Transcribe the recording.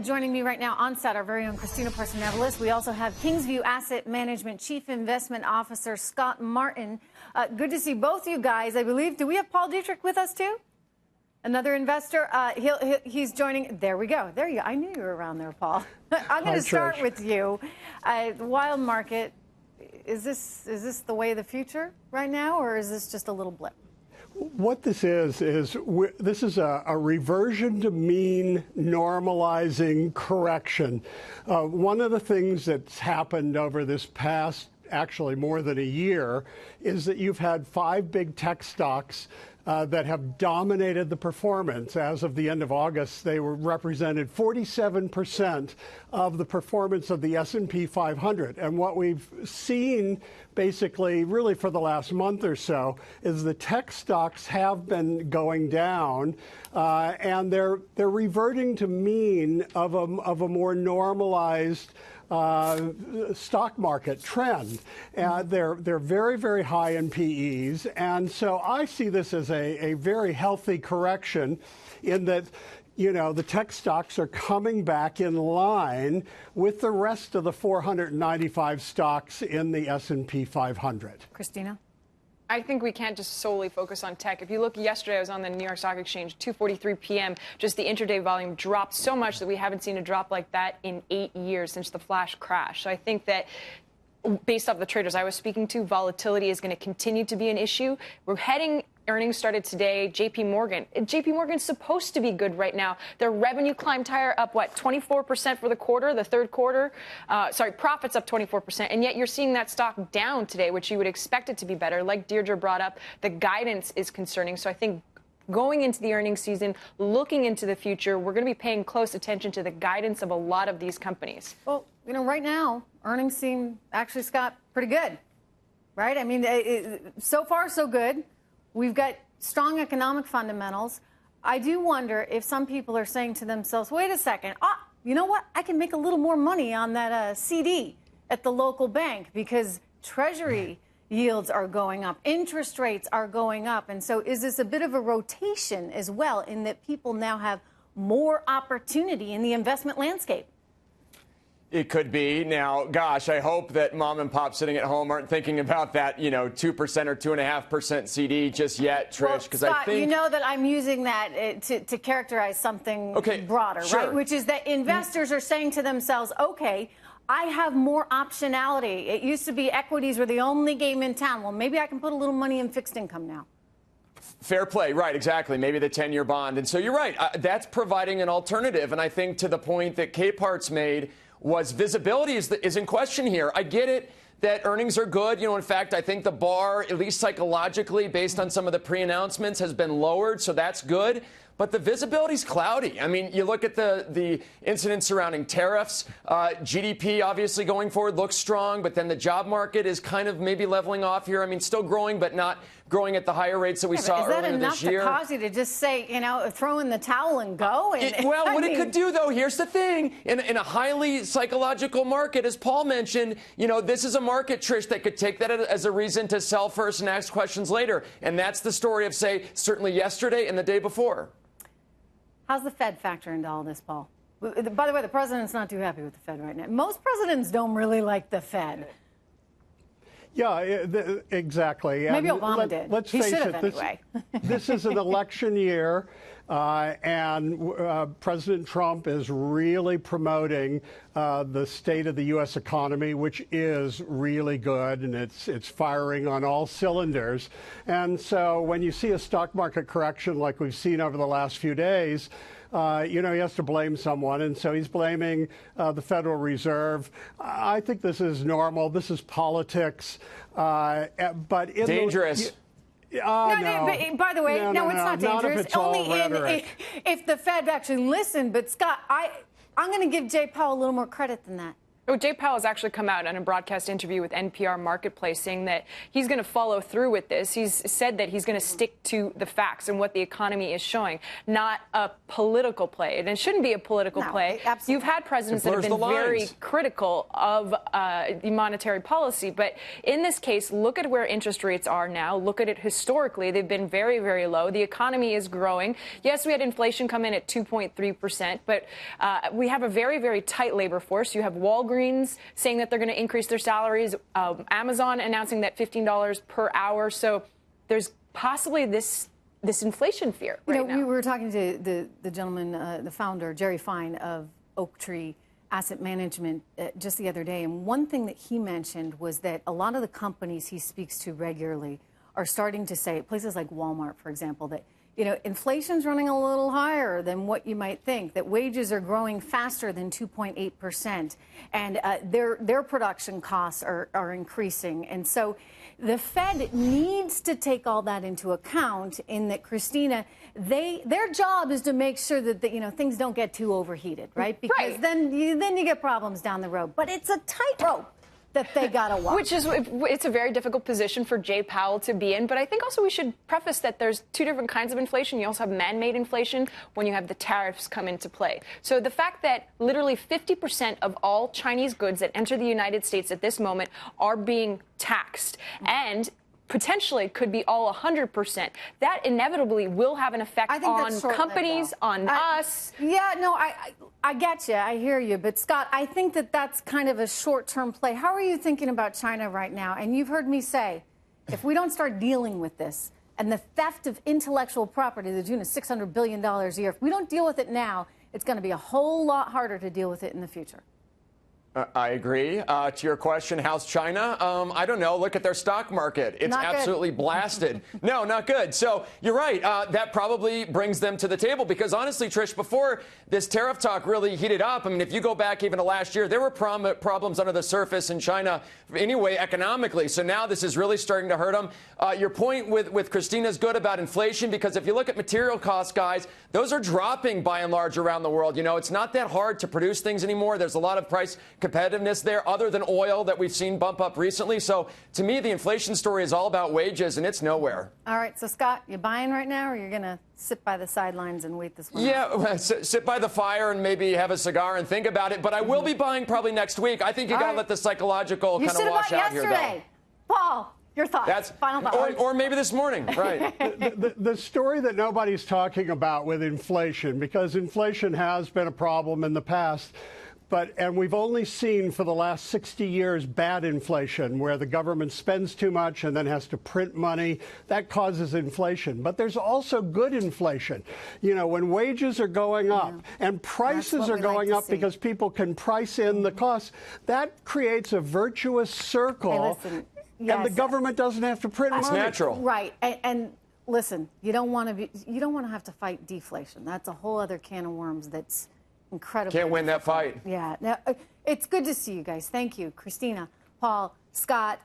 Joining me right now on set, our very own Kristina Partsinevelos. We also have Kingsview Asset Management Chief Investment Officer Scott Martin. Good to see both you guys. I believe, do we have Paul Dietrich with us too? Another investor. He's joining. There we go. There you go. I knew you were around there, Paul. I'm going to start with you. The wild market, is this the way of the future right now, or is this just a little blip? What this is this is a reversion to mean normalizing correction. One of the things that's happened over this past, actually more than a year, is that you've had 5 big tech stocks that have dominated the performance. As of the end of August, they represented 47% of the performance of the S&P 500. And what we've seen basically really for the last month or so is the tech stocks have been going down, and they're reverting to mean of a more normalized stock market trend. They're very, very high in PEs. And so I see this as a very healthy correction in that, you know, the tech stocks are coming back in line with the rest of the 495 stocks in the S&P 500. Kristina? I think we can't just solely focus on tech. If you look yesterday, I was on the New York Stock Exchange, 2:43 p.m. Just the intraday volume dropped so much that we haven't seen a drop like that in 8 years since the flash crash. So I think that based off the traders I was speaking to, volatility is going to continue to be an issue. Earnings started today. JP Morgan's supposed to be good right now. Their revenue climbed higher, up, 24% for the quarter, the third quarter. Profits up 24%. And yet you're seeing that stock down today, which you would expect it to be better. Like Deirdre brought up, the guidance is concerning. So I think going into the earnings season, looking into the future, we're going to be paying close attention to the guidance of a lot of these companies. Well, you know, right now, earnings seem actually, Scott, pretty good, right? I mean, so far, so good. We've got strong economic fundamentals. I do wonder if some people are saying to themselves, wait a second, you know what? I can make a little more money on that CD at the local bank because Treasury yields are going up, interest rates are going up. And so is this a bit of a rotation as well in that people now have more opportunity in the investment landscape? It could be. Now, gosh, I hope that mom and pop sitting at home aren't thinking about that, 2% or 2.5% CD just yet, Trish. Because I think, you know that I'm using that to characterize something broader, sure. Right? Which is that investors are saying to themselves, okay, I have more optionality. It used to be equities were the only game in town. Well, maybe I can put a little money in fixed income now. Fair play, right, exactly. Maybe the 10-year bond. And so you're right. That's providing an alternative. And I think to the point that K-Parts made, was visibility is in question here. I get it that earnings are good. In fact, I think the bar, at least psychologically, based on some of the pre-announcements, has been lowered, so that's good. But the visibility's cloudy. I mean, you look at the incidents surrounding tariffs. GDP, obviously, going forward looks strong, but then the job market is kind of maybe leveling off here. I mean, still growing, but not growing at the higher rates that we saw earlier this year. Is that enough to cause you to just say, throw in the towel and go? It could do, though, here's the thing. In a highly psychological market, as Paul mentioned, this is a market, Trish, that could take that as a reason to sell first and ask questions later. And that's the story of, say, certainly yesterday and the day before. How's the Fed factor into all this, Paul? By the way, the president's not too happy with the Fed right now. Most presidents don't really like the Fed. Yeah, exactly. Maybe Obama did. Let's face it, anyway. This is an election year, and President Trump is really promoting the state of the U.S. economy, which is really good, and it's firing on all cylinders. And so when you see a stock market correction like we've seen over the last few days, he has to blame someone, and so he's blaming the Federal Reserve. I think this is normal. This is politics. But dangerous. By the way, it's not dangerous. Only if the Fed actually listened. But Scott, I'm going to give Jay Powell a little more credit than that. Oh, Jay Powell has actually come out in a broadcast interview with NPR Marketplace saying that he's going to follow through with this. He's said that he's going to stick to the facts and what the economy is showing, not a political play. And it shouldn't be a political play. Absolutely. You've had presidents that have been very critical of the monetary policy. But in this case, look at where interest rates are now. Look at it historically. They've been very, very low. The economy is growing. Yes, we had inflation come in at 2.3%, but we have a very, very tight labor force. You have Walgreens saying that they're going to increase their salaries, Amazon announcing that $15 per hour. So there's possibly this inflation fear right now. We were talking to the gentleman, the founder, Jerry Fine of Oaktree Asset Management just the other day. And one thing that he mentioned was that a lot of the companies he speaks to regularly are starting to say, places like Walmart, for example, that inflation's running a little higher than what you might think, that wages are growing faster than 2.8%, and their production costs are increasing. And so the Fed needs to take all that into account in that, Kristina, their job is to make sure that things don't get too overheated, right? Because then you get problems down the road. But it's a tightrope that they got to watch. It's a very difficult position for Jay Powell to be in. But I think also we should preface that there's two different kinds of inflation. You also have man-made inflation when you have the tariffs come into play. So the fact that literally 50% of all Chinese goods that enter the United States at this moment are being taxed and potentially could be all 100%. That inevitably will have an effect on companies, on us. Yeah, no, I get you. I hear you. But, Scott, I think that's kind of a short-term play. How are you thinking about China right now? And you've heard me say, if we don't start dealing with this and the theft of intellectual property to the tune of $600 billion a year, if we don't deal with it now, it's going to be a whole lot harder to deal with it in the future. I agree. To your question, how's China? I don't know. Look at their stock market. It's absolutely blasted. No, not good. So you're right. That probably brings them to the table because honestly, Trish, before this tariff talk really heated up, I mean, if you go back even to last year, there were problems under the surface in China anyway, economically. So now this is really starting to hurt them. Your point with Kristina is good about inflation because if you look at material costs, guys, those are dropping by and large around the world. It's not that hard to produce things anymore. There's a lot of price competitiveness there other than oil that we've seen bump up recently. So to me, the inflation story is all about wages, and it's nowhere. All right. So, Scott, you buying right now, or you're going to sit by the sidelines and wait this one out? Yeah, sit by the fire and maybe have a cigar and think about it. But I will be buying probably next week. I think you got to let the psychological kind of wash out here, though. Yesterday. Paul, your thoughts. Final thoughts. Or maybe this morning, right. The story that nobody's talking about with inflation, because inflation has been a problem in the past, and we've only seen for the last 60 years bad inflation, where the government spends too much and then has to print money. That causes inflation. But there's also good inflation. When wages are going up and prices are going up because people can price in the costs, that creates a virtuous circle. Hey, listen, and the government doesn't have to print money. It's natural. Right. And listen, you don't want to have to fight deflation. That's a whole other can of worms that's incredible. Can't win that fight. Yeah. Now, it's good to see you guys. Thank you, Kristina, Paul, Scott.